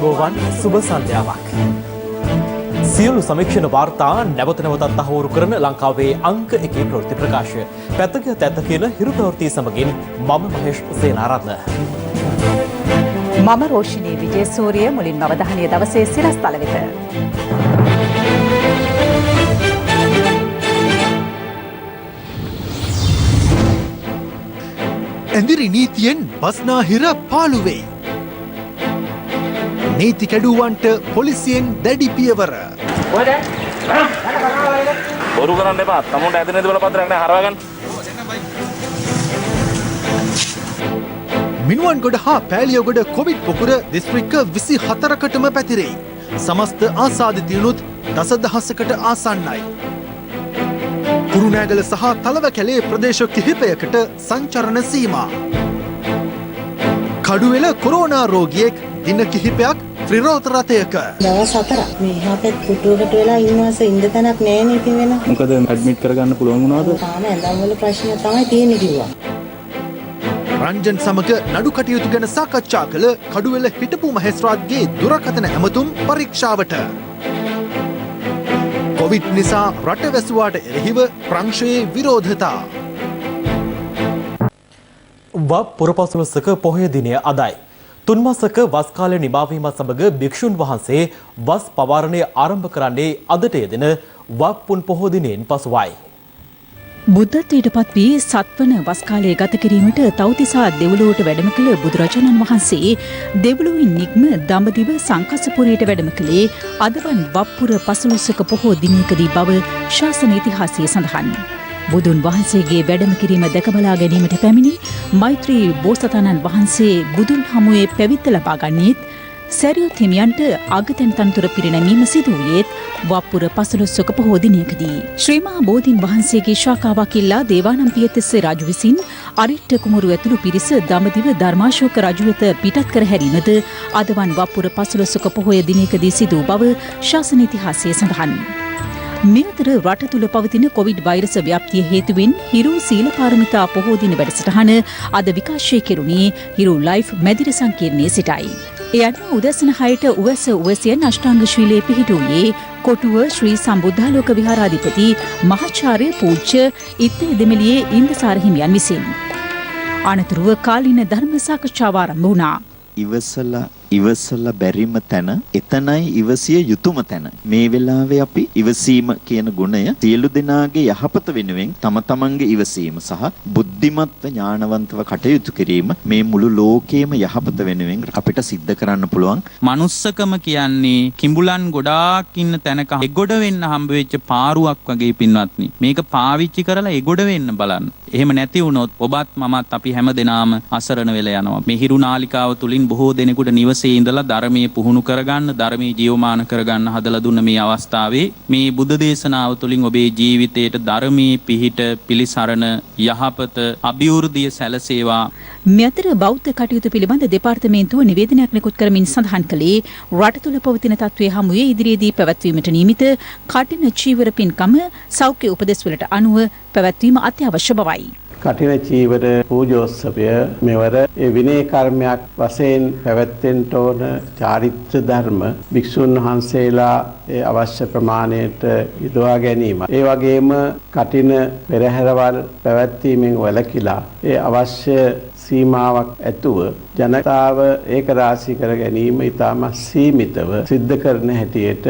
අයිබෝවන් සුබ සන්ධ්‍යාවක්. සියලු සමීක්ෂණ වාර්තා නැවත නැවතත් අහෝරු කරන ලංකාවේ අංක 1 ප්‍රවෘත්ති ප්‍රකාශය. පැත්තක තැත්ත කියන හිරු ප්‍රවෘත්ති සමගින් මම මහේෂ් සේනාරත්න. මම රෝෂිනී විජේසූරිය. මුලින්ම අවධානය දවසේ සිරස්තල වෙත. ඇඳිරි නීතියෙන් බස්නාහිර පාළු වෙයි. නීති කැඩුවන්ට පොලිසියෙන් දැඩි පියවර. බොරු කරන්න එපා. තමුන්ට ඇදෙන දේ බලපත්‍රයක් නෑ හරවගන්න. මිනුවන්ගොඩ හා පෑලියගොඩ කොවිඩ් පොකුර දිස්ත්‍රික්ක 24කටම පැතිරෙයි. සමස්ත ආසාදිතයනුත් දසදහසකට ආසන්නයි. කුරුණෑගල සහ තලවකැලේ ප්‍රදේශ කිහිපයකට සංචරණ සීමා. කඩුවෙල කොරෝනා රෝගියෙක් දින කිහිපයක් ත්‍රිරෝද රථයක. දවස් 4ක් මෙහා පැත් පුටුවකට වෙලා ඉන්නවස ඉඳ තැනක් නෑ නේ ඉතින් වෙන. මොකද ඇඩ්මිට් කරගන්න පුළුවන් වුණාද? තාම ඇඳන් වල ප්‍රශ්න තමයි තියෙන්නේ කිව්වා. රංජන් සමග නඩු කටයුතු ගැන සාකච්ඡා කළ කඩුවෙල හිටපු මහේස්ත්‍රාත්ගේ දුරකථන ඇමතුම් පරීක්ෂාවට. කොවිඩ් නිසා රට වැසුවාට එරෙහිව ප්‍රංශයේ විරෝධතා. වප් පුරපසළොස්වක පොහොය දිනය අදයි. තුන්මාසක වස් කාලය නිමාවීමත් සමග භික්ෂුන් වහන්සේ වස් පවාරණය ආරම්භ කරන්නේ අදට යෙදෙන වප් පුන් පොහෝ දිනයෙන් පසුවයි. බුද්ධත්වයට පත් වී සත්වන වස් කාලය ගත කිරීමට තව්තිසා දෙව්ලොවට වැඩම කළ බුදුරජාණන් වහන්සේ දෙව්ලොවින් නික්ම දඹදිව සංකස්සපුරයට වැඩම කළේ අදවන් වප්පුර පසළොස්වක පොහෝ දිනයකදී බව ශාසන ඉතිහාසයේ සඳහන්. බුදුන් වහන්සේගේ වැඩම කිරීම දැක බලා ගැනීමට පැමිණි මෛත්‍රී බෝසතාණන් වහන්සේ බුදුන් හමුවේ පැවිද්ද ලබා ගන්නේත් සැරියුත් හිමියන්ට අගතැන් තනතුර පිරිනැමීම සිදු වූයේත් වප්පුර පසළොස්වක පොහෝ දිනයකදී. ශ්‍රී මහා බෝධීන් වහන්සේගේ ශාඛාවක් ඉල්ලා දේවානම්පියතිස්ස රජු විසින් අරිට්ඨ කුමරු ඇතුළු පිරිස දඹදිව ධර්මාශෝක රජු වෙත පිටත් කර හැරීමද අදවන් වප්පුර පසළොස්වක පොහොය දිනයකදී සිදු බව ශාසන ඉතිහාසයේ සඳහන්. මෙතර රට තුළ පවතින කොවිඩ් වෛරස ව්‍යාප්තිය හේතුවෙන් හිරු සීල පාරමිතා පොහෝ දින වැඩසටහන අද විකාශය කෙරුණේ හිරු ලයිෆ් මැදිරි සංකීර්ණයේ සිටයි. ඒ අනුව උදැසන 6ට උවැස උවැසියන් අෂ්ටාංග ශීලයේ පිහිටුවේ කොටුව ශ්‍රී සම්බුද්ධාලෝක විහාරාධිපති මහාචාර්ය පූජ්‍ය ඉත්තේ දෙමළියේ ඉන්දසාර හිමියන් විසින්. අනතුරුව කාලීන ධර්ම සාකච්ඡාව ආරම්භ වුණා. ඉවසලා බැරිම තැන එතනයි ඉවසිය යුතුම තැන. මේ වෙලාවේ අපි ඉවසීම කියන ගුණය සියලු දෙනාගේ යහපත වෙනුවෙන් තම තමන්ගේ ඉවසීම සහ බුද්ධිමත්ව ඥානවන්තව කටයුතු කිරීම මේ මුළු ලෝකයේම යහපත වෙනුවෙන් අපිට සිද්ධ කරන්න පුළුවන්. මනුස්සකම කියන්නේ කිඹුලන් ගොඩාක් ඉන්න තැනක එගොඩ වෙන්න හම්බ වෙච්ච පාරුවක් වගේ පින්වත්නි. මේක පාවිච්චි කරලා එගොඩ වෙන්න බලන්න. එහෙම නැති වුණොත් ඔබත් මමත් අපි හැමදෙනාම අසරණ වෙලා යනවා. මේ හිරු නාලිකාව තුලින් බොහෝ දෙනෙකුට නිවසේ ඉඳලා ධර්මයේ පුහුණු කරගන්න, ධර්මයේ ජීවමාන කරගන්න හදලා දුන්න මේ අවස්ථාවේ මේ බුද්ධ දේශනාව තුලින් ඔබේ ජීවිතයට ධර්මයේ පිහිට පිලිසරණ යහපත අභිවෘද්ධිය සැලසේවා. මෙතර බෞද්ධ කටයුතු පිළිබඳ දෙපාර්තමේන්තුව නිවේදනයක් නිකුත් කරමින් සඳහන් කළේ රට තුළ පවතින තත්ත්වයේ හමුවේ ඉදිරියේදී පැවැත්වීමට නියමිත කටින චීවර පින්කම සෞඛ්‍ය උපදෙස්වලට අනුව පැවැත්වීම අත්‍යවශ්‍ය බවයි. කටින චීවර පූජෝත්සවය මෙවර ඒ විනය කර්මයක් වශයෙන් පැවැත්වෙන්න ඕන චාරිත්‍ර ධර්ම භික්ෂුන් වහන්සේලා ඒ අවශ්‍ය ප්‍රමාණයට යොදවා ගැනීම. ඒ වගේම කටින පෙරහැරවල් පැවැත්වීමෙන් වැළකීලා ඒ අවශ්‍ය සීමාවක් ඇතුව ජනතාව ඒක රාශී කර ගැනීම ඉතාම සීමිතව සිද්ධ කරන හැටියට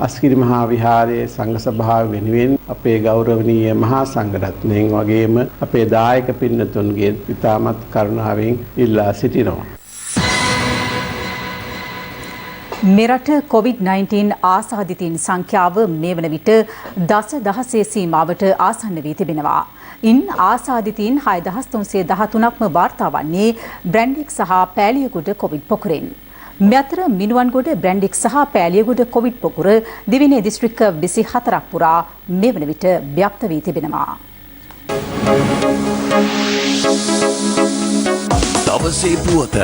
අස්කිරි මහා විහාරයේ සංඝ සභාව වෙනුවෙන් අපේ ගෞරවනීය මහා සංඝරත්නයන් වගේම අපේ දායක පින්නතුන්ගේ ඉතාමත් කරුණාවෙන් ඉල්ලා සිටිනවා. මෙරට COVID-19 ආසාදිතයින් සංඛ්‍යාව මේ වන විට දසදහසේ සීමාවට ආසන්න වී තිබෙනවා. ඉන් ආසාදිතයින් 6313ක්ම වාර්තා වන්නේ බ්‍රැන්ඩික් සහ පෑලියගොඩ කොවිඩ් පොකුරෙන්. මෙතර මිනුවන්ගොඩ බ්‍රැන්ඩික් සහ පෑලියගොඩ කොවිඩ් පොකුර දිවිනේ දිස්ත්‍රික්ක 24ක් පුරා මේ වන විට ව්‍යාප්ත වී තිබෙනවා. දවසේ පුවත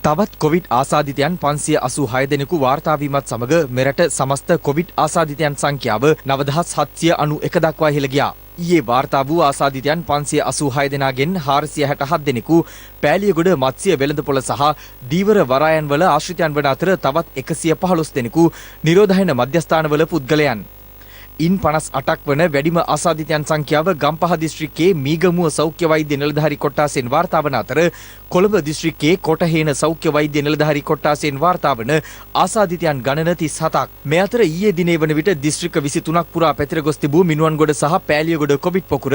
තවත් කොවිඩ් ආසාදිතයන් 586 දෙනෙකු වාර්තා වීමත් සමග මෙරට සමස්ත කොවිඩ් ආසාදිතයන් සංඛ්‍යාව 9791 දක්වා ඉහළ ගියා. ඊයේ වාර්තා වූ ආසාදිතයන් 586 දෙනාගෙන් 467 දෙනෙකු පෑලියගොඩ මත්ස්‍ය වෙළඳපොළ සහ දීවර වරායන් වල ආශ්‍රිතයන් වන අතර තවත් 115 දෙනෙකු නිරෝධායන මධ්‍යස්ථානවල පුද්ගලයන්. ඉන් 58ක් වන වැඩිම ආසාදිතයන් සංඛ්‍යාව ගම්පහ දිස්ත්‍රික්කයේ මීගමුව සෞඛ්‍ය වෛද්‍ය නිලධාරී කොට්ටාසෙන් වාර්තා වන අතර කොළඹ දිස්ත්‍රික්කයේ කොටහේන සෞඛ්‍ය වෛද්‍ය නිලධාරී කොට්ටාසෙන් වාර්තා වන ආසාදිතයන් ගණන 37ක්. මේ අතර ඊයේ දිනේ වන විට දිස්ත්‍රික්ක 23ක් පුරා පැතිර ගොස් තිබූ මිනුවන්ගොඩ සහ පෑලියගොඩ කොවිඩ් පොකුර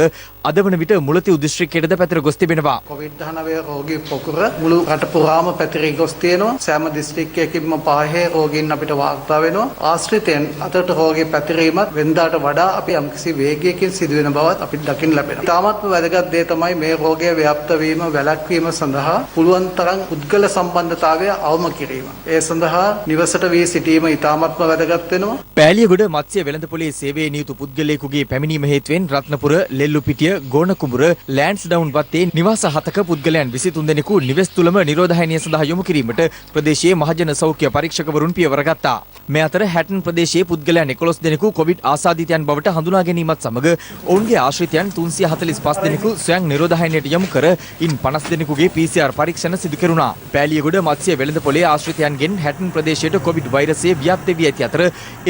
අද වන විට මුලතිව් දිස්ත්‍රික්කයටද පැතිර ගොස් තිබෙනවා. කොවිඩ්-19 රෝගී පොකුර මුළු රට පුරාම පැතිර ගොස් තියෙනවා. සෑම දිස්ත්‍රික්කයකින්ම 5 රෝගීන් අපිට වාර්තා වෙනවා. ආශ්‍රිතයන් අතරට රෝගී පැතිරීමත් වෙනදාට වඩා අපි යම්කිසි වේගයකින් සිදුවෙන බවත් අපිට දකින්න ලැබෙනවා. තාමත්ම වැදගත් දේ තමයි මේ රෝගය ව්‍යාප්ත වීම වැළැක්වීම සඳහා පුළුවන් තරම් පුද්ගල සම්බන්ධතාවය අවම කිරීම. ඒ සඳහා නිවසට වී සිටීම ඉතාමත්ම වැදගත් වෙනවා. පෑලියගොඩ මත්ස්‍ය වෙළඳපොලේ සේවයේ නියුතු පුද්ගලයෙකුගේ පැමිණීම හේතුවෙන් රත්නපුර, ලෙල්ලුපිටිය, ගෝනකුඹුර, ලෑන්ඩ්ස්ඩවුන් වත්තේ නිවාස 7ක පුද්ගලයන් 23 දෙනෙකු නිවෙස් තුලම නිරෝධායනය සඳහා යොමු කිරීමට ප්‍රදේශයේ මහජන සෞඛ්‍ය පරීක්ෂකවරුන් පියවර ගත්තා. මේ අතර හැටන් ප්‍රදේශයේ පුද්ගලයන් 11 දෙනෙකු කොවිඩ් ආසාදිතයන් බවට හඳුනා ගැනීමත් සමග ඔවුන්ගේ ආශ්‍රිතයන් 345 දෙනෙකු ස්වයං නිරෝධායනයට යොමු කර ඉන් 50 දෙනෙකුගේ PCR පරීක්ෂණ සිදු කෙරුණා. පෑලියගොඩ මත්ස්‍ය වෙළඳපොලේ ආශ්‍රිතයන්ගෙන් හැටන් ප්‍රදේශයට කොවිඩ් වෛරසය ව්‍යාප්ත වී ඇති අතර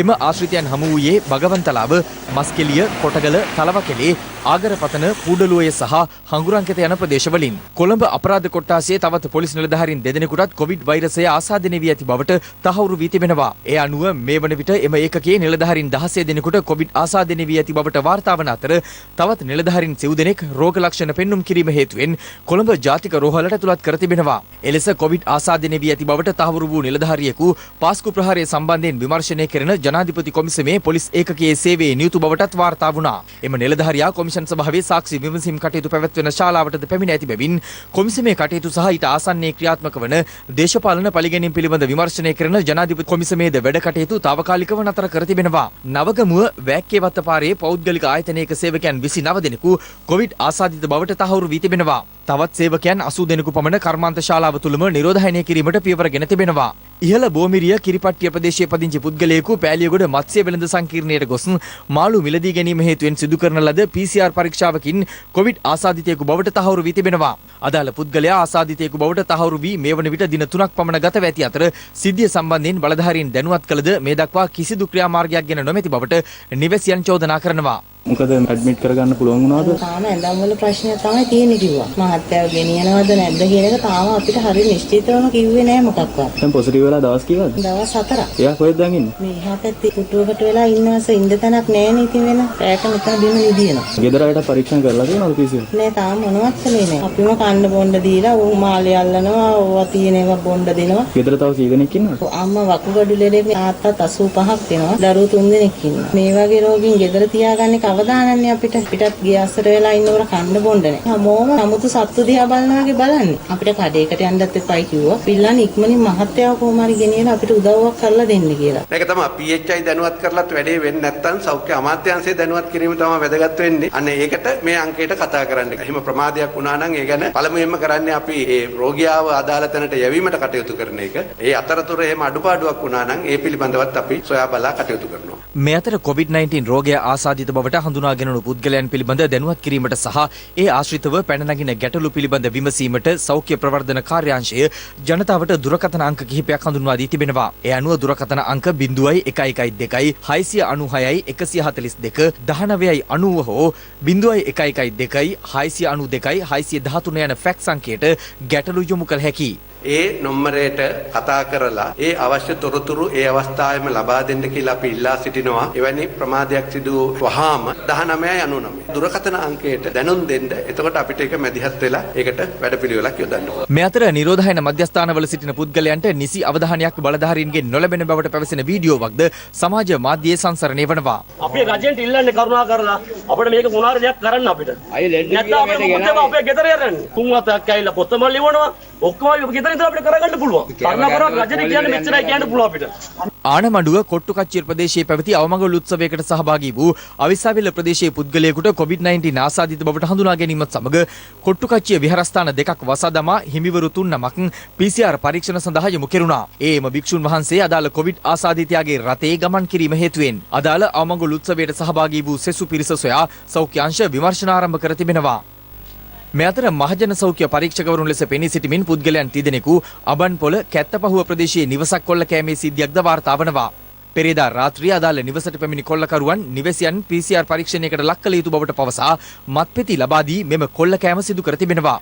එම ආශ්‍රිතයන් හමු වූයේ බගවන්තලාව, මස්කෙලිය, කොටගල, තලවකැලේ, ආගරපතන, පූඩලුවය සහ හංගුරංකෙත යන ප්‍රදේශවලින්. කොළඹ අපරාධ කොට්ටාසයේ තවත් පොලිස් නිලධාරීන් දෙදෙනෙකුටත් කොවිඩ් වෛරසය ආසාදනය වී ඇති බවට තහවුරු වී තිබෙනවා. ඒ අනුව මේ වන විට එම ඒකකයේ නිලධාරීන් 16 දෙනෙකුට කොවිඩ් ආසාදනය වී ඇති බවට වාර්තා වන අතර තවත් නිලධාරීන් 9 දෙනෙක් රෝග ලක්ෂණ පෙන්눔 කිරීම හේතුවෙන් කොළඹ ජාතික රෝහලට ඇතුළත් කර තිබෙනවා. එලෙස කොවිඩ් ආසාදනය වී ඇති බවට තහවුරු වූ නිලධාරියෙකු පාස්කු ප්‍රහාරය සම්බන්ධයෙන් විමර්ශනය කරන ජනාධිපති කොමිසමේ පොලිස් ඒකකයේ සේවයේ නියුතු බවටත් වාර්තා වුණා. එම නිලධාරියා කොමිෂන් සභාවේ සාක්ෂි විමසීම් කටයුතු පැවැත්වෙන ශාලාවටද පැමිණ ඇති බැවින් කොමිසමේ කටයුතු සහ ඊට ආසන්නයේ ක්‍රියාත්මක වන දේශපාලන පරිගැනීම් පිළිබඳ විමර්ශනය කරන ජනාධිපති කොමිසමේද වැඩ කටයුතු తాවකාලිකව නතර කර තිබෙනවා. නවගමුව වැක්කේවත්ත පාරේ පෞද්ගලික ආයතනයක සේවකයන් 29 දෙනෙකු කොවිඩ් ආසාදිත බවට තහවුරු වී තිබෙනවා. තවත් සේවකයන් 80 දෙනෙකු පමණ කර්මාන්ත ශාලාව තුලම නිරෝධායනය කිරීමට පියවරගෙන තිබෙනවා. ඉහළ බෝමිරිය කිරිපට්ටිය ප්‍රදේශයේ පදිංචි පුද්ගලයෙකු පෑලියගොඩ මත්ස්‍ය වෙළඳ සංකීර්ණයට ගොස් මාළු මිලදී ගැනීම හේතුවෙන් සිදු කරන ලද PCR පරීක්ෂාවකින් කොවිඩ් ආසාදිතයෙකු බවට තහවුරු වී තිබෙනවා. අදාළ පුද්ගලයා ආසාදිතයෙකු බවට තහවුරු වී මේ වන විට දින 3ක් පමණ ගත වී ඇති අතර සිද්ධිය සම්බන්ධයෙන් බලධාරීන් දැනුවත් කළද මේ දක්වා කිසිදු ක්‍රියාමාර්ගයක් ගෙන නොමැති බවට නිවැසියන් චෝදනා කරනවා. මොකද ඇඩ්මිට් කරගන්න පුළුවන් වුණාද? තාම ඇඳන් වල ප්‍රශ්නයක් තමයි තියෙන්නේ කිව්වා. මහත්තයා ගෙනියනවද නැද්ද කියන එක තාම අපිට හරිය නිශ්චිතවම කිව්වේ නෑ මොකක්වත්. දැන් පොසිටිව් වෙලා දවස් කීයද? දවස් 4ක්. එයා කොහෙද දැන් ඉන්නේ? මේ එහා පැත්තේ කුටුවකට වෙලා ඉන්නවස ඉන්න තැනක් නෑනේ ඉතින් වෙන. රැට මෙතන බිම නිදිනවා. ගෙදර අයට පරීක්ෂණ කරලා තියෙනවද PCR? නෑ තාම මොනවත් කළේ නෑ. අපිම කන්න බොන්න දීලා ඌ මාළේ අල්ලනවා, ඕවා තියෙන ඒවා බොන්න දෙනවා. ගෙදර තව කී දෙනෙක් ඉන්නවද? අම්මා වකුගඩු ලෙඩේ තාත්තා 85ක් වෙනවා. දරුවෝ 3 දෙනෙක් ඉන්නවා. මේ වගේ රෝගීන් ගෙදර තියාගන්නේ කවදානන්නේ අපිට පිටත් ගියස්සර වෙලා ඉන්නවර කන්න බොන්න නෑ. හැමෝම නමුත් සත්තු දිහා බලනවා වගේ බලන්නේ. අපිට කඩේකට යන්නත් එපයි කිව්වා. පිල්ලන් ඉක්මනින් මහත්තයාව කොහොම හරි ගෙනියලා අපිට උදව්වක් කරලා දෙන්න කියලා. මේක තමයි PHI දැනුවත් කරලත් වැඩේ වෙන්නේ නැත්නම් සෞඛ්‍ය අමාත්‍යාංශය දැනුවත් කිරීම තමයි වැදගත් වෙන්නේ. අන්න ඒකට මේ අංකයට කතා කරන්න. එහෙම ප්‍රමාදයක් වුණා නම් ඒ ගැන පළමුවෙන්ම කරන්නේ අපි ඒ රෝගියාව අදාළ තැනට යැවීමට කටයුතු කරන එක. ඒ අතරතුර එහෙම අඩුපාඩුවක් වුණා නම් ඒ පිළිබඳවත් අපි සොයා බලා කටයුතු කරනවා. මේ අතර COVID-19 රෝගය ආසාදිත බවට හඳුනාගෙන පුද්ගලයන් පිළිබඳ දැනුවත් කිරීමට සහ ඒ ආශ්‍රිතව පැන නගින ගැටලු පිළිබඳ විමසීමට සෞඛ්‍ය ප්‍රවර්ධන කාර්යාංශය ජනතාවට දුරකථන අංක කිහිපයක් හඳුන්වා දී තිබෙනවා. ඒ අනුව දුරකථන අංක 0112 696 142 1990 හෝ 0112 692 613 යන ෆැක්ස් අංකයට ගැටලු යොමු කළ හැකියි. ඒ නම්බරයට කතා කරලා ඒ අවශ්‍ය තොරතුරු ඒ අවස්ථාවේම ලබා දෙන්න කියලා අපි ඉල්ලා සිටිනවා. එවැනි ප්‍රමාදයක් සිදු වහාම 1999 දුරකථන අංකයට දැනුම් දෙන්න. එතකොට අපිට ඒක මැදිහත් වෙලා ඒකට වැඩපිළිවෙලක් යොදන්න ඕන. මේ අතර නිරෝධායන මධ්‍යස්ථානවල සිටින පුද්ගලයන්ට නිසි අවධානයක් බලධාරීන්ගෙන් නොලැබෙන බවට පැවසෙන වීඩියෝවක්ද සමාජ මාධ්‍යයේ සංසරණය වනවා. අපි රජෙන්ට ඉල්ලන්නේ කරුණා කරලා අපිට මේක මොනාර දෙයක් කරන්න අපිට. නැත්නම් අපේ ගෙදර යන්නේ. තුන්වතක් ඇවිල්ලා පොතම ලියවනවා. ඔක්කොම ගෙදර ඉඳලා අපිට කරගන්න පුළුවන්. කරුණා කරලා රජෙට කියන්නේ මෙච්චරයි කියන්න පුළුවන් අපිට. ආනමඩුව කොට්ටුකච්චිය ප්‍රදේශයේ පැවති අවමංගල උත්සවයකට සහභාගී වූ අවිස්සාවේල්ල ප්‍රදේශයේ පුද්ගලයෙකුට COVID-19 ආසාදිත බවට හඳුනා ගැනීමත් සමග කොට්ටුකච්චිය විහාරස්ථාන දෙකක් වසා දමා හිමිවරු 3 නමක් PCR පරීක්ෂණ සඳහා යොමු කෙරුණා. එම භික්ෂුන් වහන්සේ අදාළ COVID ආසාදිතයාගේ රථයේ ගමන් කිරීම හේතුවෙන් අදාළ අවමංගල උත්සවයට සහභාගී වූ සෙසු පිරිස සොයා සෞඛ්‍ය අංශ විමර්ශන ආරම්භ කර තිබෙනවා. මේ අතර මහජන සෞඛ්‍ය පරීක්ෂකවරුන් ලෙස පෙනී සිටිමින් පුද්ගලයන් 30 දෙනෙකු අබන්පොළ කැත්තපහුව ප්‍රදේශයේ නිවසක් කොල්ල කෑමේ සිද්ධියක්ද වාර්තා වනවා. පෙරේදා රාත්‍රියේ අදාළ නිවසට පැමිණි කොල්ලකරුවන් නිවසියන් PCR පරීක්ෂණයකට ලක් කළ යුතු බවට පවසා මත්පෙති ලබා දී මෙම කොල්ල කෑම සිදු කර තිබෙනවා.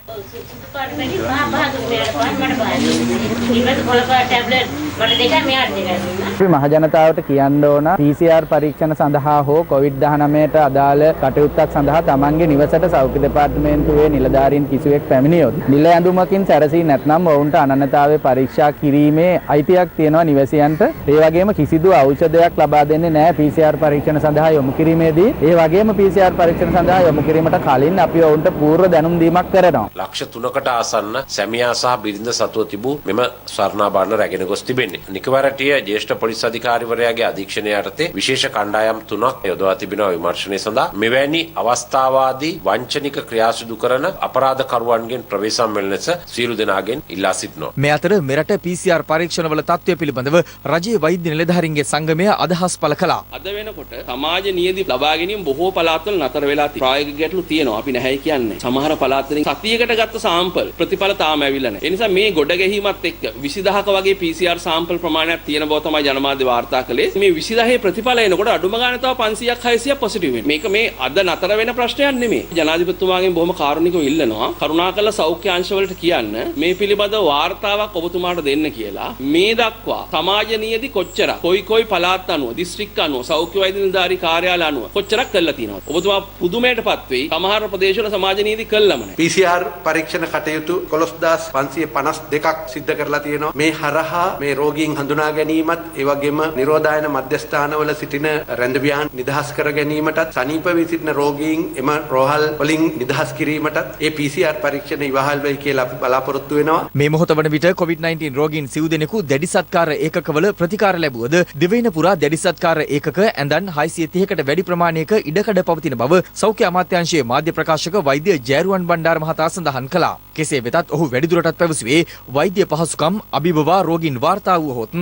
මහජනතාවට කියන්න ඕන PCR පරීක්ෂණ සඳහා හෝ COVID-19ට අදාළ කටයුත්තක් සඳහා තමන්ගේ නිවසට සෞඛ්‍ය දෙපාර්තමේන්තුවේ නිලධාරීන් කිසිවෙක් පැමිණියොත් නිල ඇඳුමකින් සැරසී නැත්නම් ඔවුන්ට අනන්‍යතාවයේ පරීක්ෂා කිරීමේ අයිතියක් තියෙනවා නිවසියන්ට. ඒ වගේම කිසිදු ඖෂධයක් ලබා දෙන්නේ නැහැ PCR පරීක්ෂණ සඳහා යොමු කිරීමේදී. ඒ වගේම PCR පරීක්ෂණ සඳහා යොමු කිරීමට කලින් අපි ඔවුන්ට පූර්ව දැනුම් දීමක් කරනවා. ලක්ෂ 3කට ආසන්න සැමියා සහ බිරිඳ සතුව තිබූ මෙම ස්වර්ණාභරණ රැගෙන ගොස් තිබෙන්නේ. නිකවරටිය ජ්‍යෙෂ්ඨ පොලිස් අධිකාරිවරයාගේ අධීක්ෂණය යටතේ විශේෂ කණ්ඩායම් 3ක් යොදවා තිබෙනවා විමර්ශනය සඳහා. මෙවැනි අවස්ථාවාදී වංචනික ක්‍රියා සිදු කරන අපරාධකරුවන්ගෙන් ප්‍රවේශම් වෙන ලෙස සියලු දෙනාගෙන් ඉල්ලා සිටිනවා. මේ අතර මෙරට PCR පරීක්ෂණවල තත්ත්වය පිළිබඳව රජයේ වෛද්‍ය නිලධාරීන්ගේ සංගමය අදහස් පළ කළා. අද වෙනකොට සමාජ නියති ලබා ගැනීම බොහෝ පළාත්වල නතර වෙලා තියෙනවා. ප්‍රායෝගික ගැටලු තියෙනවා. අපි නැහැ කියන්නේ. සමහර පළාත්වලින් සතියකට ගත්ත සාම්පල් ප්‍රතිඵල තාම ඇවිල්ලා නැහැ. ඒ නිසා මේ ගොඩ ගැහිමත් එක්ක 20000ක වගේ PCR සාම්පල් ප්‍රමාණයක් තියෙන බව තමයි ජනමාධ්‍ය වාර්තා කළේ. මේ 20000 ප්‍රතිඵල එනකොට අඩුම ගානේ තව 500ක් 600ක් පොසිටිව් වෙනවා. මේක මේ අද නතර වෙන ප්‍රශ්නයක් නෙමෙයි. ජනාධිපතිතුමාගෙන් බොහොම කාරුණිකව ඉල්ලනවා කරුණාකරලා සෞඛ්‍ය අංශවලට කියන්න මේ පිළිබඳ වාර්තාවක් ඔබතුමාට දෙන්න කියලා. මේ දක්වා සමාජ නියති කොච්චරක් කොයි පළාත් අනුව දිස්ත්‍රික්ක අනුව සෞඛ්‍ය වෛද්‍ය නිලධාරී කාර්යාල අනුව කොච්චරක් කරලා තියෙනවද? ඔබතුමා පුදුමයටපත් වෙයි. සමහර ප්‍රදේශවල සමාජ නීති කළම නැහැ. PCR පරීක්ෂණ කටයුතු 11552ක් සිද්ධ කරලා තියෙනවා. මේ හරහා මේ රෝගීන් හඳුනා ගැනීමත් ඒ වගේම නිරෝධායන මධ්‍යස්ථානවල සිටින රැඳවියාන් නිදහස් කර ගැනීමටත් සනීප වී සිටින රෝගීන් එම රෝහල් වලින් නිදහස් කිරීමටත් ඒ PCR පරීක්ෂණ ඉවහල් වෙයි කියලා අපි බලාපොරොත්තු වෙනවා. මේ මොහොත වන විට COVID-19 රෝගීන් සිව් දෙනෙකු දැඩි සත්කාර ඒකකවල ප්‍රතිකාර ලැබුවද දිවයින පුරා දැඩි සත්කාර ඒකක ඇඳන් 630කට වැඩි ප්‍රමාණයක ඉඩකඩ පවතින බව සෞඛ්‍ය අමාත්‍යාංශයේ මාධ්‍ය ප්‍රකාශක වෛද්‍ය ජයරුවන් බණ්ඩාර මහතා සඳහන් කළා. කෙසේ වෙතත් ඔහු වැඩිදුරටත් පැවසුවේ වෛද්‍ය පහසුකම් අභිබවා රෝගීන් වාර්තා වුවහොත්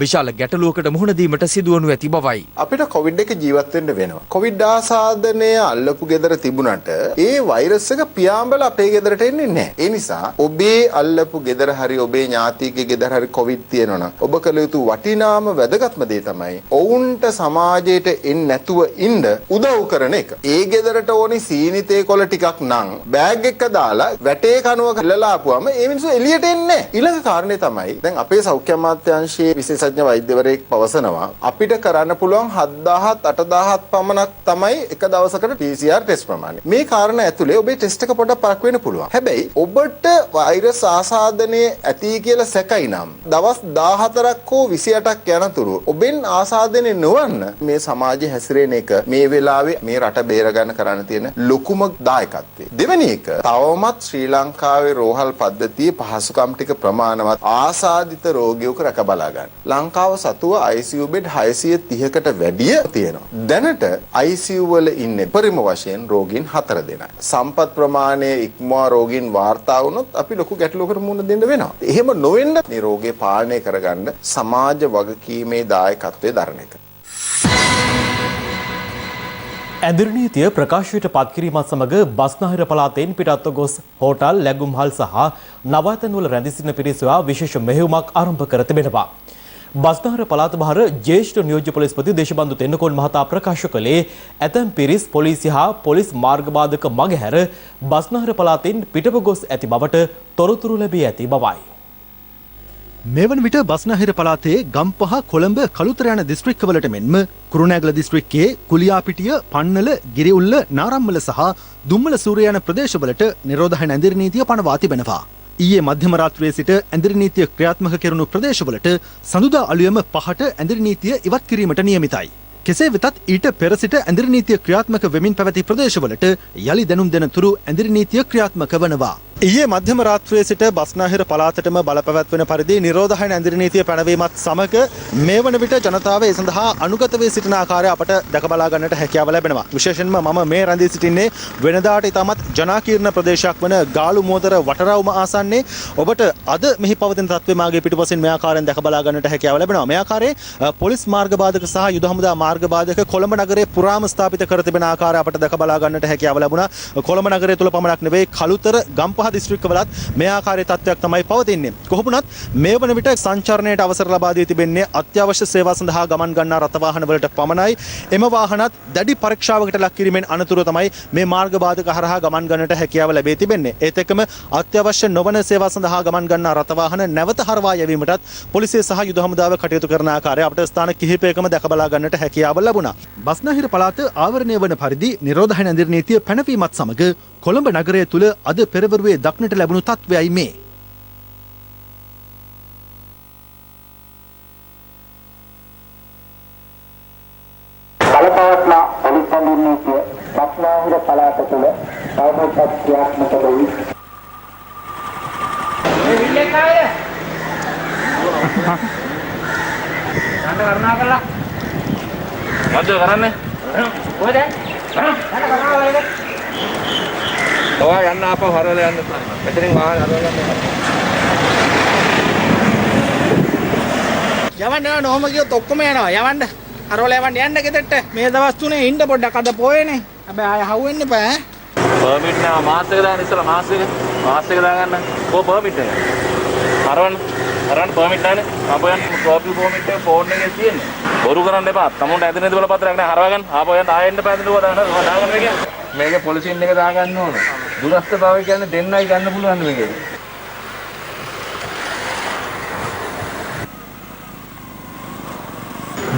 විශාල ගැටලුවකට මුහුණ දීමට සිදුවනු ඇති බවයි. අපිට කොවිඩ් එක ජීවත් වෙන්න වෙනවා. කොවිඩ් ආසාදනය අල්ලපු ගෙදර තිබුණට ඒ වෛරස් එක පියාඹල අපේ ගෙදරට එන්නේ නැහැ. ඒ නිසා ඔබේ අල්ලපු ගෙදර හරි ඔබේ ඥාතිගේ ගෙදර හරි කොවිඩ් තියෙනවා නම් ඔබ කළ යුතු වටිනාම වැදගත්ම දේ තමයි ඔවුන්ට සමාජයට එන්නේ නැතුව ඉන්න උදව් කරන එක. ඒ ගෙදරට ඕනි සීනිතේ කොළ ටිකක් නම් බෑග් එක දාලා වැටේ කනුවක ලලාපුවම ඒ මිනිස්සු එළියට එන්නේ නැහැ. ඊළඟ කාරණේ තමයි දැන් අපේ සෞඛ්‍ය අමාත්‍යාංශයේ විශේෂඥ වෛද්‍යවරයෙක් පවසනවා අපිට කරන්න පුළුවන් 7000ත් 8000ත් පමණක් තමයි එක දවසකට PCR ටෙස්ට් ප්‍රමාණය. මේ කාරණා ඇතුලේ ඔබේ ටෙස්ට් එක පොඩ්ඩක් පරක් වෙන්න පුළුවන්. හැබැයි ඔබට වෛරස් ආසාදනයේ ඇති කියලා සැකයි නම් දවස් 14ක් හෝ 28ක් යනතුරු ඔබෙන් ආසාදනය නොවන්න මේ සමාජයේ හැසිරෙන එක මේ වෙලාවේ මේ රට බේර ගන්න කරන්න තියෙන ලොකුම දායකත්වය. දෙවෙනි එක තවමත් ශ්‍රී ලංකාවේ රෝහල් පද්ධතියේ පහසුකම් ටික ප්‍රමාණවත් ආසාදිත රෝගියෙකු රැක බලා ගන්න. ලංකාව සතුව ICU බෙඩ් 630කට වැඩිය තියෙනවා. දැනට ICU වල ඉන්නේ පරිම වශයෙන් රෝගීන් 4 දෙනා. සම්පත් ප්‍රමාණය ඉක්මවා රෝගීන් වාර්තා වුණොත් අපි ලොකු ගැටලුවකට මුහුණ දෙන්න වෙනවා. එහෙම නොවෙන්න මේ රෝගේ පාලනය කරගන්න සමාජ වගකීමේ දායකත්වයේ දරන එක. ඇඳිරි නීතිය ප්‍රකාශයට පත් කිරීමත් සමග බස්නාහිර පළාතෙන් පිටත්ව ගොස් හෝටල් ලැබුම්හල් සහ නවාතැන්වල රැඳී සිටින පිරිස සොයා විශේෂ මෙහෙයුමක් ආරම්භ කර තිබෙනවා. බස්නාහිර පළාත බහර ජ්‍යෙෂ්ඨ නියෝජ්‍ය පොලිස්පති දේශබන්දු තෙන්නකෝන් මහතා ප්‍රකාශ කළේ ඇතැම් පිරිස් පොලිසිය හා පොලිස් මාර්ගබාධක මගහැර බස්නාහිර පළාතෙන් පිටව ගොස් ඇති බවට තොරතුරු ලැබී ඇති බවයි. මෙවන විට බස්නාහිර පළාතේ ගම්පහ කොළඹ කළුතර යන දිස්ත්‍රික්කවලට මෙන්ම කුරුණෑගල දිස්ත්‍රික්කයේ කුලියාපිටිය පන්නල ගිරිඋල්ල නාරම්මල සහ දුම්මල සූරිය යන ප්‍රදේශවලට නිරෝධායන ඇඳිරි නීතිය පනවා තිබෙනවා. ඊයේ මධ්‍යම රාත්‍රියේ සිට ඇඳිරි නීතිය ක්‍රියාත්මක කෙරුණු ප්‍රදේශවලට සඳුදා අලුයම 5ට ඇඳිරි නීතිය ඉවත් කිරීමට නියමිතයි. කෙසේ වෙතත් ඊට පෙර සිට ඇඳිරි නීතිය ක්‍රියාත්මක වෙමින් පැවති ප්‍රදේශවලට යලි දැනුම් දෙන තුරු ඇඳිරි නීතිය ක්‍රියාත්මක වනවා. ඊයේ මධ්‍යම රාත්‍රියේ සිට බස්නාහිර පළාතටම බලපැවැත්වෙන පරිදි නිරෝධායන ඇඳිරි නීතිය පැනවීමත් සමග මේ වන විට ජනතාව ඒ සඳහා අනුගත වී සිටින ආකාරය අපට දැක බලා ගන්නට හැකියාව ලැබෙනවා. විශේෂයෙන්ම මම මේ රැඳී සිටින්නේ වෙනදාට ඉතාමත් ජනාකීර්ණ ප්‍රදේශයක් වන ගාලු මෝදර වටරවුම ආසන්නයේ. ඔබට අද මෙහි පවතින තත්ත්වය මාගේ පිටුපසින් මේ ආකාරයෙන් දැක බලා ගන්නට හැකියාව ලැබෙනවා. මේ ආකාරයේ පොලිස් මාර්ග බාධක සහ යුද හමුදා මාර්ග බාධක කොළඹ නගරයේ පුරාම ස්ථාපිත කර තිබෙන ආකාරය අපට දැක බලා ගන්නට හැකියාව ලැබුණා. කොළඹ නගරය තුල පමණක් නෙවෙයි කළුතර ගම්පහ දිස්ත්‍රික්කවලත් මේ ආකාරයේ තත්ත්වයක් තමයි පවතින්නේ. කොහොම වුණත් මේ වන විට සංචාරණයට අවසර ලබා දී තිබෙන්නේ අත්‍යවශ්‍ය සේවා සඳහා ගමන් ගන්නා රථ වාහන වලට පමණයි. එම වාහනත් දැඩි පරීක්ෂාවකට ලක් කිරීමෙන් අනතුරුව තමයි මේ මාර්ග බාධක හරහා ගමන් ගන්නට හැකියාව ලැබී තිබෙන්නේ. ඒත් එක්කම අත්‍යවශ්‍ය නොවන සේවා සඳහා ගමන් ගන්නා රථ වාහන නැවත හරවා යැවීමටත් පොලිසිය සහ යුද හමුදාව කටයුතු කරන ආකාරය අපට ස්ථාන කිහිපයකම දැක බලා ගන්නට හැකියාව ලැබුණා. බස්නාහිර පළාත ආවරණය වන පරිදි නිරෝධායන ඇඳිරි නීතිය පැනවීමත් සමග කොළඹ නගරය තුල අද පෙරවරුවේ දක්නට ලැබුණු තත්ත්වයයි මේ. බලපවත්නා පොලිස් ඇඳිරි නීතිය බස්නාහිර පළාත තුල තවමත් ක්‍රියාත්මක වෙයි. මේ විල්ලේ කාය ගන්න වර්ණා කළා. මොකද කරන්නේ? කොහෙද? ඔයා යන්න ආපහු හරවල යන්න. මෙතනින් වාහන හරවල යන්න. යවන්න යන්න ඔහම ගියොත් ඔක්කොම යනවා. යවන්න. හරවල යන්න ගෙදරට. මේ දවස් තුනේ ඉන්න පොඩ්ඩක් අද පොයේනේ. හැබැයි ආය හවුවෙන්න එපා ඈ. පර්මිට් නා මාස් එක දාන්න ඉස්සලා මාස් එක දාගන්න. කො පර්මිට් එක? හරවන්න පර්මිට් දාන්නේ. ආපහු යන්න ප්‍රොපර් පර්මිට් එක ෆෝන් එකේ තියෙන්නේ. බොරු කරන්න එපා. තමුන්ට ඇදින ඉදවල පත්‍රයක් නෑ හරවගන්න. ආපහු යන්න ආයෙන්න පැදිනුව දාගන්න මේක. මේකේ පොලිසියෙන් එක දාගන්න ඕන. දුරස්ත භාවය කියන්නේ දෙන්නයි ගන්න පුළුවන් මේකේ.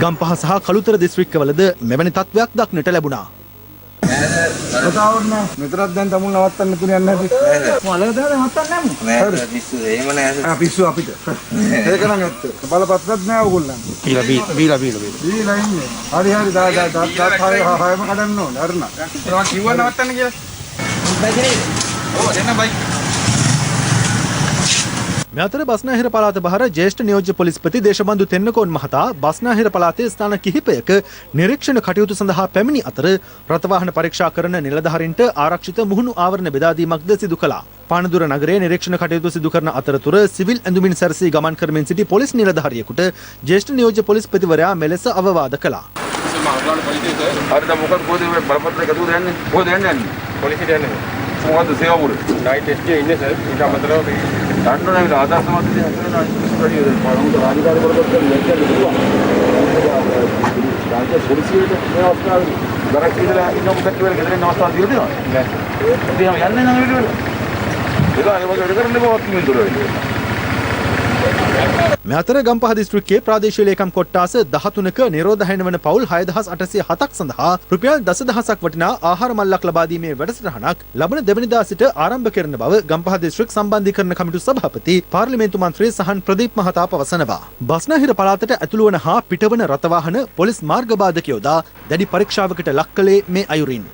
ගම්පහ සහ කළුතර දිස්ත්‍රික්කවලද මෙවැනි තත්ත්වයක් දක්නට ලැබුණා. කතාවන්න මෙතරක් දැන් තමුන් නවත්තන්න තුනේ යන්නේ නැති. මොලේ දාලා නවත්තන්න නෑ. නෑ පිස්සු එහෙම නෑ. පිස්සු අපිට. ඒක නම් ඇත්ත. බලපත්‍රත් නෑ ඕගොල්ලන්. බීලා ඉන්නේ. හරි දා හයම කඩන්න ඕනේ. හරින. මම කිව්වා නවත්තන්න කියලා. බයිනේ. ඔව් එන්න බයි. මේ අතර බස්නාහිර පළාත බහර ජ්‍යෙෂ්ඨ නියෝජ්‍ය පොලිස්පති දේශබන්දු තෙන්නකෝන් මහතා බස්නාහිර පළාතේ ස්ථාන කිහිපයක නිරීක්ෂණ කටයුතු සඳහා පැමිණි අතර රථ වාහන පරීක්ෂා කරන නිලධාරීන්ට ආරක්ෂිත මුහුණු ආවරණ බෙදා දීමක්ද සිදු කළා. පානදුර නගරයේ නිරීක්ෂණ කටයුතු සිදු කරන අතරතුර සිවිල් ඇඳුමින් සැරසී ගමන් කරමින් සිටි පොලිස් නිලධාරියෙකුට ජ්‍යෙෂ්ඨ නියෝජ්‍ය පොලිස්පතිවරයා මෙලෙස අවවාද කළා. හරිද මොකද කොහෙද මේ බලපත්‍රය ගතුද යන්නේ? කොහෙද යන්නේ? පොලිසියට යන්නේ. මොකද්ද සේවාපුර? නයිට් ටෙස්ට් එකේ ඉන්නේ සර්. ඊට අමතරව මේ දන්නෝ නේද ආදාස සමාජයේ හතරන ස්ටඩියෝ පාරමුද රාජකාරී බලපත්‍රය ලැබෙන්න පුළුවන්. ඒක පොලිසියට මේ අවස්ථාවේ දරක් කියලා ඉන්න මොකක්ද කියලා ගෙදරින් අවස්ථාවක් දීලා දෙනවා. නෑ. ඉතින් යන්නේ නම් විදිහට. ඒක අනිවාර්යයෙන් වැඩ කරන්න බවත් මින්දුරයි. මේ අතර ගම්පහ දිස්ත්‍රික්කයේ ප්‍රාදේශීය ලේකම් කොට්ටාස 13ක නිරෝධායන වන පවුල් 6807ක් සඳහා රුපියල් 10000ක් වටිනා ආහාර මල්ලක් ලබා දීමේ වැඩසටහනක් ලබන දෙවනිදා සිට ආරම්භ කරන බව ගම්පහ දිස්ත්‍රික් සම්බන්ධීකරණ කමිටු සභාපති පාර්ලිමේන්තු මන්ත්‍රී සහන් ප්‍රදීප් මහතා පවසනවා. බස්නාහිර පළාතට ඇතුළු වන හා පිටවන රථ වාහන පොලිස් මාර්ග බාධක යොදා දැඩි පරීක්ෂාවකට ලක් කළේ මේ අයුරින්.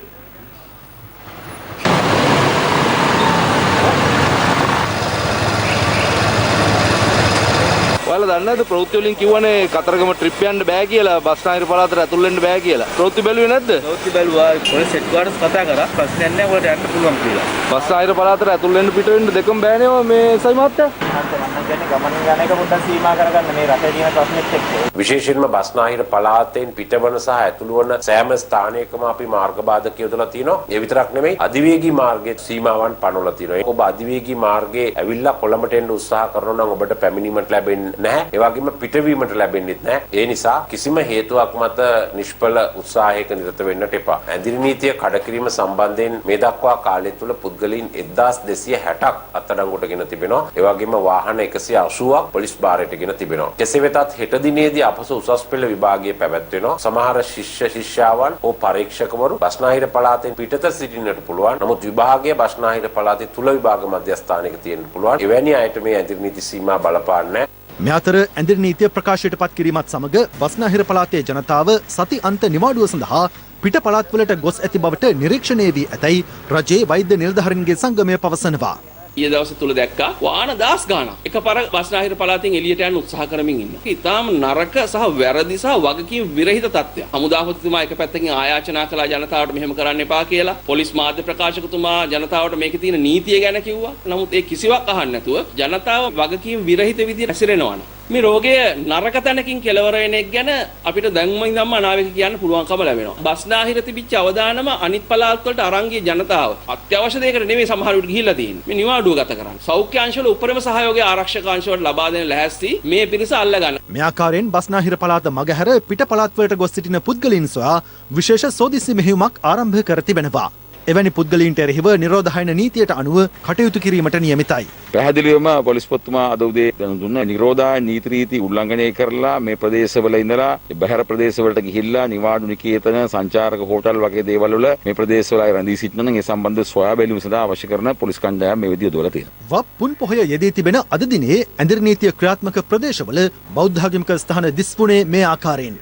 ඔයාලා දන්නවද ප්‍රවෘත්ති වලින් කිව්වනේ කතරගම ට්‍රිප් යන්න බෑ කියලා බස්නාහිර පළාතට ඇතුල් වෙන්න බෑ කියලා. ප්‍රවෘත්ති බැලුවේ නැද්ද? ප්‍රවෘත්ති බැලුවා. පොලිස් හෙඩ්ක්වාටර්ස් කතා කරා. ප්‍රශ්නයක් නෑ ඔයාලට යන්න පුළුවන් කියලා. බස්නාහිර පළාතට ඇතුල් වෙන්න පිට වෙන්න දෙකම බෑනේ මේ සයි මහත්තයා. මම කියන්නේ ගමන යන එක පොඩ්ඩක් සීමා කරගන්න මේ රටේ තියෙන ප්‍රශ්නෙත් එක්ක. විශේෂයෙන්ම බස්නාහිර පළාතෙන් පිටවන සහ ඇතුළු වන සෑම ස්ථානයකම අපි මාර්ග බාධක යොදලා තියෙනවා. ඒ විතරක් නෙමෙයි අධිවේගී මාර්ගයේ සීමාවන් පනවලා තියෙනවා. ඔබ අධිවේගී මාර්ගයේ ඇවිල්ලා කොළඹට එන්න උත්සාහ කරනවා නම් ඔබට පැමිණීමට ලැබෙන්නේ නැහැ. ඒ වගේම පිටවීමට ලැබෙන්නේ නැහැ. ඒ නිසා කිසිම හේතුවක් මත නිෂ්ඵල උත්සාහයක නිරත වෙන්නට එපා. ඇඳිරි නීතිය කඩකිරීම සම්බන්ධයෙන් මේ දක්වා කාලය තුල පුද්ගලයන් 1260ක් අත්අඩංගුවටගෙන තිබෙනවා. ඒ වගේම වාහන 180ක් පොලිස් භාරයටගෙන තිබෙනවා. කෙසේ වෙතත් හෙට දිනේදී අපස උසස් පෙළ විභාගයේ පැවැත්වෙනවා. සමහර ශිෂ්‍ය ශිෂ්‍යාවන් හෝ පරීක්ෂකවරු බස්නාහිර පළාතෙන් පිටත සිටින්නට පුළුවන්. නමුත් විභාගය බස්නාහිර පළාතේ තුල විභාග මධ්‍යස්ථානයක තියෙන්න පුළුවන්. එවැනි අයට මේ ඇඳිරි නීති සීමා බලපාන්නේ නැහැ. මේ අතර ඇඳිරි නීතිය ප්‍රකාශයට පත් කිරීමත් සමග බස්නාහිර පළාතේ ජනතාව සති අන්ත නිවාඩුව සඳහා පිට පළාත්වලට ගොස් ඇති බවට නිරීක්ෂණය වී ඇතැයි රජයේ වෛද්‍ය නිලධාරීන්ගේ සංගමය පවසනවා. ඊයේ දවසේ තුල දැක්කා වාහන 10 ගාණක් එකපාර බස්නාහිර පළාතෙන් එළියට යන්න උත්සාහ කරමින් ඉන්නවා. ඊටාම නරක සහ වැරදි සහ වගකීම් විරහිත තත්ත්වයක්. හමුදාපතිතුමා එක පැත්තකින් ආයාචනා කළා ජනතාවට මෙහෙම කරන්න එපා කියලා. පොලිස් මාධ්‍ය ප්‍රකාශකතුමා ජනතාවට මේකේ තියෙන නීතිය ගැන කිව්වා. නමුත් ඒ කිසිවක් අහන්න නැතුව ජනතාව වගකීම් විරහිත විදිහට හැසිරෙනවා. මේ රෝගය නරක තැනකින් කෙලවර වෙන එක ගැන අපිට දැන්ම ඉඳන්ම අනාවේක කියන්න පුළුවන්කම ලැබෙනවා. බස්නාහිර තිබිච්ච අවදානම අනිත් පළාත් වලට අරන් ගිය ජනතාව අත්‍යවශ්‍ය දෙයකට නෙමෙයි සමහර විට ගිහිල්ලා තියෙන්නේ. මේ නිවාඩුව ගත කරන්න. සෞඛ්‍ය අංශවල උපරිම සහයෝගය ආරක්ෂක අංශවලට ලබා දෙන ලැහැස්ති මේ පිරිස අල්ලගන්න. මේ ආකාරයෙන් බස්නාහිර පළාත මගහැර පිට පළාත් වලට ගොස් සිටින පුද්ගලයන් සොයා විශේෂ සෝදිසි මෙහෙයුමක් ආරම්භ කර තිබෙනවා. එවැනි පුද්ගලයන්ට එරෙහිව නිරෝධායන නීතියට අනුව කටයුතු කිරීමට නියමිතයි. පැහැදිලිවම පොලිස් පොතුමා අද උදේ දැනුම් දුන්න නිරෝධායන නීති රීති උල්ලංඝනය කරලා මේ ප්‍රදේශවල ඉඳලා බැහැර ප්‍රදේශවලට ගිහිල්ලා නිවාඩු නිකේතන සංචාරක හෝටල් වගේ දේවල් වල මේ ප්‍රදේශවල අය රැඳී සිටින නම් ඒ සම්බන්ධ සොයා බැලීම සඳහා අවශ්‍ය කරන පොලිස් කණ්ඩායම් මේ විදිය දොලා තියෙනවා. වප්පුන් පොහොය යෙදී තිබෙන අද දිනේ ඇඳිරි නීතිය ක්‍රියාත්මක ප්‍රදේශවල බෞද්ධ ආගමික ස්ථාන දිස්වුනේ මේ ආකාරයෙන්.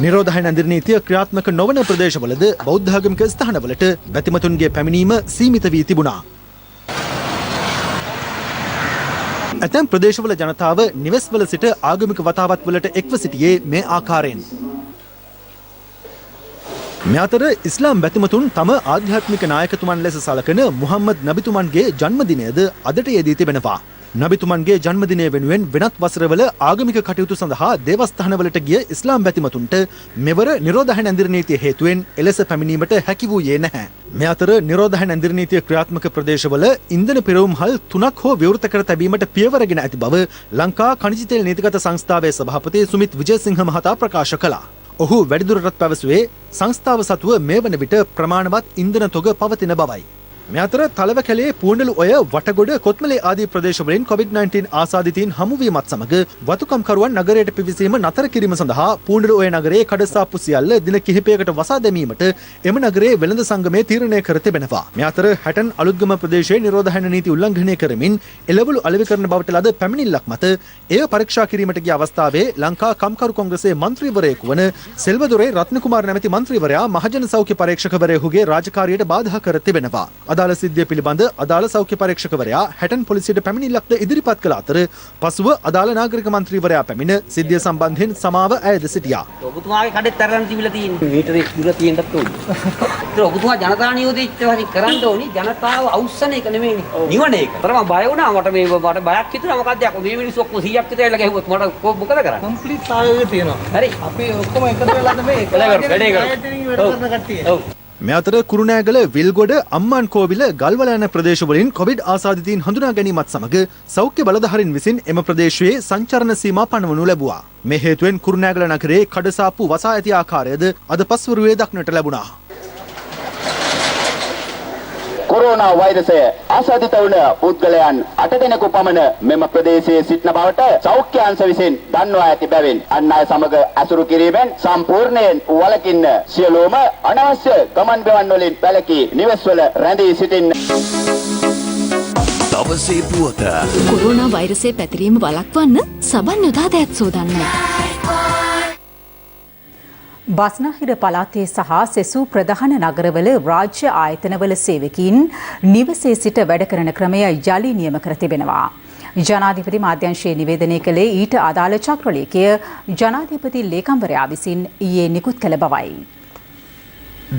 නිරෝධායන ඇඳිරි නීතිය ක්‍රියාත්මක නොවන ප්‍රදේශවලද බෞද්ධ ආගමික ස්ථානවලට බැතිමතුන්ගේ පැමිණීම සීමිත වී තිබුණා. ඇතැම් ප්‍රදේශවල ජනතාව නිවෙස්වල සිට ආගමික වතාවත් වලට එක්ව සිටියේ මේ ආකාරයෙන්. මේ අතර ඉස්ලාම් බැතිමතුන් තම ආධ්‍යාත්මික නායකතුමන් ලෙස සලකන මුහම්මද් නබිතුමන්ගේ ජන්මදිනයද අදට යෙදී තිබෙනවා. නබිතුමන්ගේ ජන්මදිනය වෙනුවෙන් වෙනත් වසරවල ආගමික කටයුතු සඳහා දේවස්ථානවලට ගිය ඉස්ලාම් බැතිමතුන්ට මෙවර නිරෝධායන ඇඳිරි නීතිය හේතුවෙන් එලෙස පැමිණීමට හැකි වූයේ නැහැ. මේ අතර නිරෝධායන ඇඳිරි නීතිය ක්‍රියාත්මක ප්‍රදේශවල ඉන්ධන පෙරවුම්හල් 3ක් හෝ විවෘත කර තැබීමට පියවරගෙන ඇති බව ලංකා ඛනිජ තෙල් නීතිගත සංස්ථාවේ සභාපති සුමිත් විජේසිංහ මහතා ප්‍රකාශ කළා. ඔහු වැඩිදුරටත් පැවසුවේ සංස්ථාව සතුව මේ වන විට ප්‍රමාණවත් ඉන්ධන තොග පවතින බවයි. මේ අතර තලවකැලේ පූණ්ඩලු ඔය වටගොඩ කොත්මලේ ආදී ප්‍රදේශවලින් COVID-19 ආසාදිතයින් හමුවීමත් සමග වතුකම්කරුවන් නගරයට පිවිසීම නතර කිරීම සඳහා පූණ්ඩලු ඔය නගරයේ කඩසාප්පු සියල්ල දින කිහිපයකට වසා දැමීමට එම නගරයේ වෙළඳ සංගමය තීරණය කර තිබෙනවා. මේ අතර හැටන් අලුත්ගම ප්‍රදේශයේ නිරෝධායන නීති උල්ලංඝනය කරමින් එළවලු අලෙවි කරන බවට ලද පැමිණිල්ලක් මත එය පරීක්ෂා කිරීමට ගිය අවස්ථාවේ ලංකා කම්කරු කොංග්‍රසයේ මන්ත්‍රීවරයෙකු වන සෙල්වදොරේ රත්නකුමාර නැමැති මන්ත්‍රීවරයා මහජන සෞඛ්‍ය පරීක්ෂකවරයෙකුගේ රාජකාරියට බාධා කර තිබෙනවා. අදාළ සිද්ධිය පිළිබඳ අදාළ සෞඛ්‍ය පරීක්ෂකවරයා හැටන් පොලිසියට පැමිණිල්ලක්ද ඉදිරිපත් කළ අතර පසුව අදාළ නාගරික මන්ත්‍රීවරයා පැමිණ සිද්ධිය සම්බන්ධයෙන් සමාව ඇයද සිටියා. ඔබතුමාගේ කඩේ තරම් තිබිලා තියෙන්නේ. මීටරේ දුර තියෙන්නත් ඕනේ. ඒත් ඔබතුමා ජනතා නියෝජිතවරි කරන්න ඕනි. ජනතාව අවුස්සන එක නෙමෙයිනේ. නිවන එක. අර මම බය වුණා. මට බයක් හිතුණා. මොකක්ද යකෝ මේ මිනිස්සු ඔක්කොම 100ක් විතර එලා ගැහුවොත් මට මොකද කරන්නේ? කම්ප්ලීට් සහයෝගය තියෙනවා. හරි. අපි ඔක්කොම එකතු වෙලාද මේ වැඩ කරමු. මේ අතර කුරුණෑගල විල්ගොඩ අම්මාන් කෝවිල ගල්වල යන ප්‍රදේශවලින් කොවිඩ් ආසාදිතයින් හඳුනා ගැනීමත් සමග සෞඛ්‍ය බලධාරීන් විසින් එම ප්‍රදේශයේ සංචරණ සීමා පනවනු ලැබුවා. මේ හේතුවෙන් කුරුණෑගල නගරයේ කඩසාප්පු වසා ඇති ආකාරයද අද පස්වරුවේ දක්නට ලැබුණා. කොරෝනා වෛරසය ආසාදිත වුණ පුද්ගලයන් 8 දෙනෙකු පමණ මෙම ප්‍රදේශයේ සිටින බවට සෞඛ්‍ය අංශ විසින් දන්වා ඇති බැවින් අන් අය සමග ඇසුරු කිරීමෙන් සම්පූර්ණයෙන් වළකින්න සියලුම අනවශ්‍ය ගමන් බිමන් වලින් වැළකී නිවෙස්වල රැඳී සිටින්න. දවසේ පුවත කොරෝනා වෛරසය පැතිරීම වළක්වන්න සබන් යොදා දෑත් සෝදන්න. බස්නාහිර පළාතේ සහ සෙසු ප්‍රධාන නගරවල රාජ්‍ය ආයතනවල සේවකීන් නිවසේ සිට වැඩ කරන ක්‍රමය යලි නියම කර තිබෙනවා. ජනාධිපති මාධ්‍යංශයේ නිවේදනය කළේ ඊට අදාළ චක්‍රලේඛය ජනාධිපති ලේකම්වරයා විසින් ඊයේ නිකුත් කළ බවයි.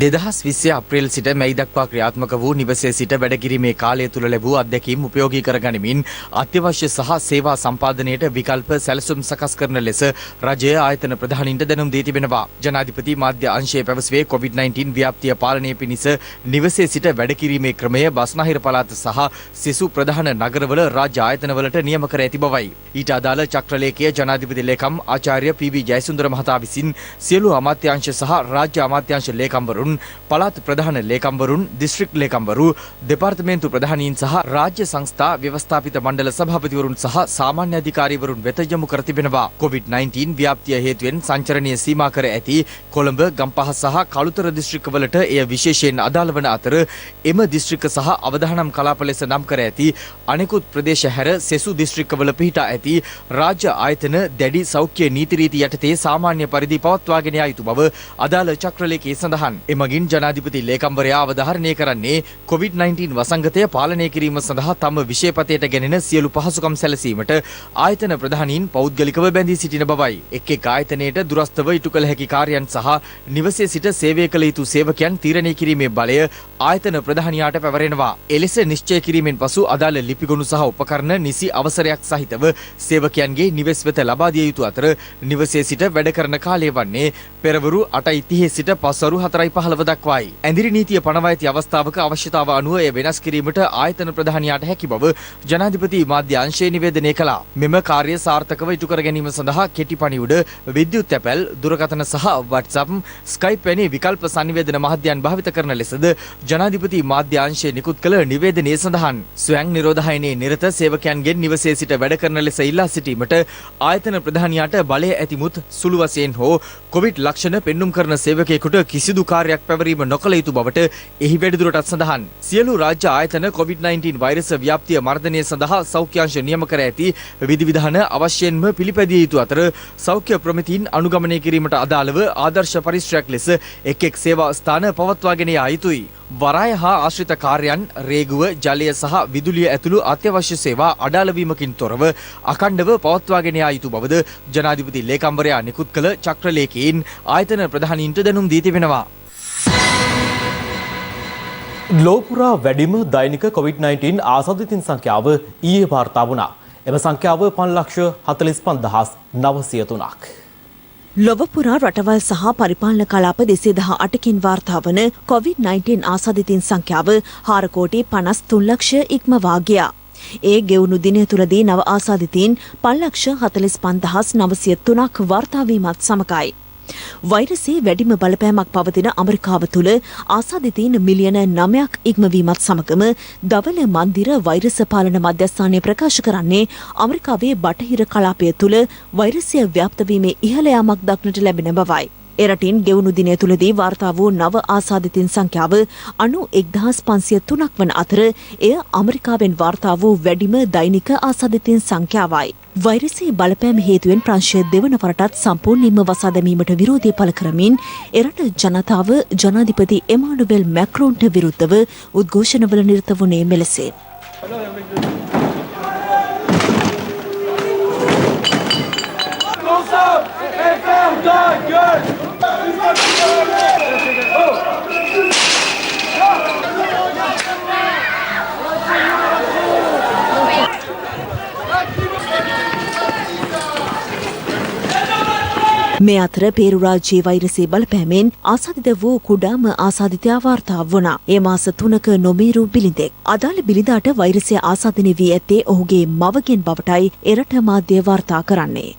2020 අප්‍රේල් සිට මැයි දක්වා ක්‍රියාත්මක වූ නිවසේ සිට වැඩ කිරීමේ කාලය තුල ලැබූ අත්දැකීම් උපයෝගී කරගනිමින් අත්‍යවශ්‍ය සහ සේවා සම්පාදනයට විකල්ප සැලසුම් සකස් කරන ලෙස රජය ආයතන ප්‍රධානීන්ට දැනුම් දී තිබෙනවා. ජනාධිපති මාධ්‍ය අංශයේ පැවසුවේ COVID-19 ව්‍යාප්තිය පාලනය පිණිස නිවසේ සිට වැඩ කිරීමේ ක්‍රමය බස්නාහිර පළාත සහ සෙසු ප්‍රධාන නගරවල රාජ්‍ය ආයතනවලට නියම කර ඇති බවයි. ඊට අදාළ චක්‍රලේඛය ජනාධිපති ලේකම් ආචාර්ය පී.වී. ජයසුන්දර මහතා විසින් සියලු අමාත්‍යාංශ සහ රාජ්‍ය අමාත්‍යාංශ ලේකම්වරුන් ලේකම්වරුන්, පළාත් ප්‍රධාන ලේකම්වරුන්, දිස්ත්‍රික් ලේකම්වරු, දෙපාර්තමේන්තු ප්‍රධානීන් සහ රාජ්‍ය සංස්ථා ව්‍යවස්ථාපිත මණ්ඩල සභාපතිවරුන් සහ සාමාන්‍ය අධිකාරීවරුන් වෙත යොමු කර තිබෙනවා. COVID-19 ව්‍යාප්තිය හේතුවෙන් සංචරණය සීමා කර ඇති කොළඹ, ගම්පහ සහ කළුතර දිස්ත්‍රික්කවලට එය විශේෂයෙන් අදාළ වන අතර එම දිස්ත්‍රික්ක සහ අවදානම් කලාප ලෙස නම් කර ඇති අනෙකුත් ප්‍රදේශ හැර සෙසු දිස්ත්‍රික්කවල පිහිටා ඇති රාජ්‍ය ආයතන දැඩි සෞඛ්‍ය නීති රීති යටතේ සාමාන්‍ය පරිදි පවත්වාගෙන යා යුතු බව අදාළ චක්‍රලේඛයේ සඳහන්. එමගින් ජනාධිපති ලේකම්වරයා අවධාරණය කරන්නේ COVID-19 වසංගතය පාලනය කිරීම සඳහා තම විෂයපතයට ගෙනෙන සියලු පහසුකම් සැලසීමට ආයතන ප්‍රධානීන් පෞද්ගලිකව බැඳී සිටින බවයි. එක් එක් ආයතනයට දුරස්ථව ඉටු කළ හැකි කාර්යයන් සහ නිවසේ සිට සේවය කළ යුතු සේවකයන් තීරණය කිරීමේ බලය ආයතන ප්‍රධානියාට පැවරෙනවා. එලෙස නිශ්චය කිරීමෙන් පසු අදාළ ලිපිගොනු සහ උපකරණ නිසි අවසරයක් සහිතව සේවකයන්ගේ නිවෙස් වෙත ලබා දිය යුතු අතර නිවසේ සිට වැඩ කරන කාලය වන්නේ පෙරවරු 8:30 සිට පස්වරු 4:15 දක්වායි. ඇඳිරි නීතිය පනවා ඇති අවස්ථාවක අවශ්‍යතාව අනුව එය වෙනස් කිරීමට ආයතන ප්‍රධානියාට හැකි බව ජනාධිපති මාධ්‍ය අංශය නිවේදනය කළා. මෙම කාර්ය සාර්ථකව ඉටු කර ගැනීම සඳහා කෙටි පණිවුඩ, විද්‍යුත් තැපැල්, දුරකථන සහ WhatsApp, Skype වැනි විකල්ප සංනිවේදන මාධ්‍යයන් භාවිත කරන ලෙසද ජනාධිපති මාධ්‍ය අංශය නිකුත් කළ නිවේදනයේ සඳහන්. ස්වයං නිරෝධායනයේ නිරත සේවකයන්ගෙන් නිවසේ සිට වැඩ කරන ලෙස ඉල්ලා සිටීමට ආයතන ප්‍රධානියාට බලය ඇතිමුත් සුළු වශයෙන් හෝ කොවිඩ් ලක්ෂණ පෙන්눔 කරන සේවකයෙකුට කිසිදු කාර්යයක් පැවරීම නොකළ යුතු බවට එහි වැඩිදුරටත් සඳහන්. සියලු රාජ්‍ය ආයතන COVID-19 වෛරස ව්‍යාප්තිය මර්ධනය සඳහා සෞඛ්‍ය අංශ නියම කර ඇති විධිවිධාන අවශ්‍යයෙන්ම පිළිපැදිය යුතු අතර සෞඛ්‍ය ප්‍රමිතීන් අනුගමනය කිරීමට අදාළව ආදර්ශ පරිශ්‍රයක් ලෙස එක් එක් සේවා ස්ථාන පවත්වාගෙන යා යුතුයි. වරාය හා ආශ්‍රිත කාර්යයන්, රේගුව, ජලය සහ විදුලිය ඇතුළු අත්‍යවශ්‍ය සේවා අඩාල වීමකින් තොරව අඛණ්ඩව පවත්වාගෙන යා යුතු බවද ජනාධිපති ලේකම්වරයා නිකුත් කළ චක්‍රලේඛයෙන් ආයතන ප්‍රධානීන්ට දැනුම් දී තිබෙනවා. ලෝපුරා වැඩිම දෛනික COVID-19 ආසාදිතින් සංඛ්‍යාව ඊයේ වාර්තා වුණා. එම සංඛ්‍යාව 5,45,903ක්. ලොවපුරා රටවල් සහ පරිපාලන කලාප 218කින් වාර්තා වන COVID-19 ආසාදිතින් සංඛ්‍යාව 4,53,00,000 ඉක්මවා ගියා. ඒ ගෙවුණු දිනය තුලදී නව ආසාදිතයින් 5,45,903ක් වාර්තා වීමත් සමගයි. වෛරසයේ වැඩිම බලපෑමක් පවතින ඇමරිකාව තුළ ආසාදිතයින් මිලියන 9ක් ඉක්මවීමත් සමගම දවල මන්දිර වෛරස පාලන මධ්‍යස්ථානය ප්‍රකාශ කරන්නේ ඇමරිකාවේ බටහිර කලාපය තුළ වෛරසය ව්‍යාප්ත වීමේ ඉහළ යාමක් දක්නට ලැබෙන බවයි. එරටින් ගෙවුණු දිනය තුලදී වාර්තා වූ නව ආසාදිතයින් සංඛ්‍යාව 91,503ක් වන අතර එය ඇමරිකාවෙන් වාර්තා වූ වැඩිම දෛනික ආසාදිතයින් සංඛ්‍යාවයි. වෛරසයේ බලපෑම හේතුවෙන් ප්‍රංශය දෙවන වරටත් සම්පූර්ණයෙන්ම වසා දැමීමට විරෝධය පළ කරමින් එරට ජනතාව ජනාධිපති එමානුවෙල් මැක්‍රෝන්ට විරුද්ධව උද්ඝෝෂණවල නිරත වුණේ මෙලෙසයි. මේ අතර පේරු රාජ්‍යයේ වෛරසයේ බලපෑමෙන් ආසාදිත වූ කුඩාම ආසාදිතයා වාර්තා වුණා. ඒ මාස 3ක නොමේරු බිලිඳෙක්. අදාළ බිලිඳාට වෛරසය ආසාදනය වී ඇත්තේ ඔහුගේ මවගෙන් බවටයි එරට මාධ්‍ය වාර්තා කරන්නේ.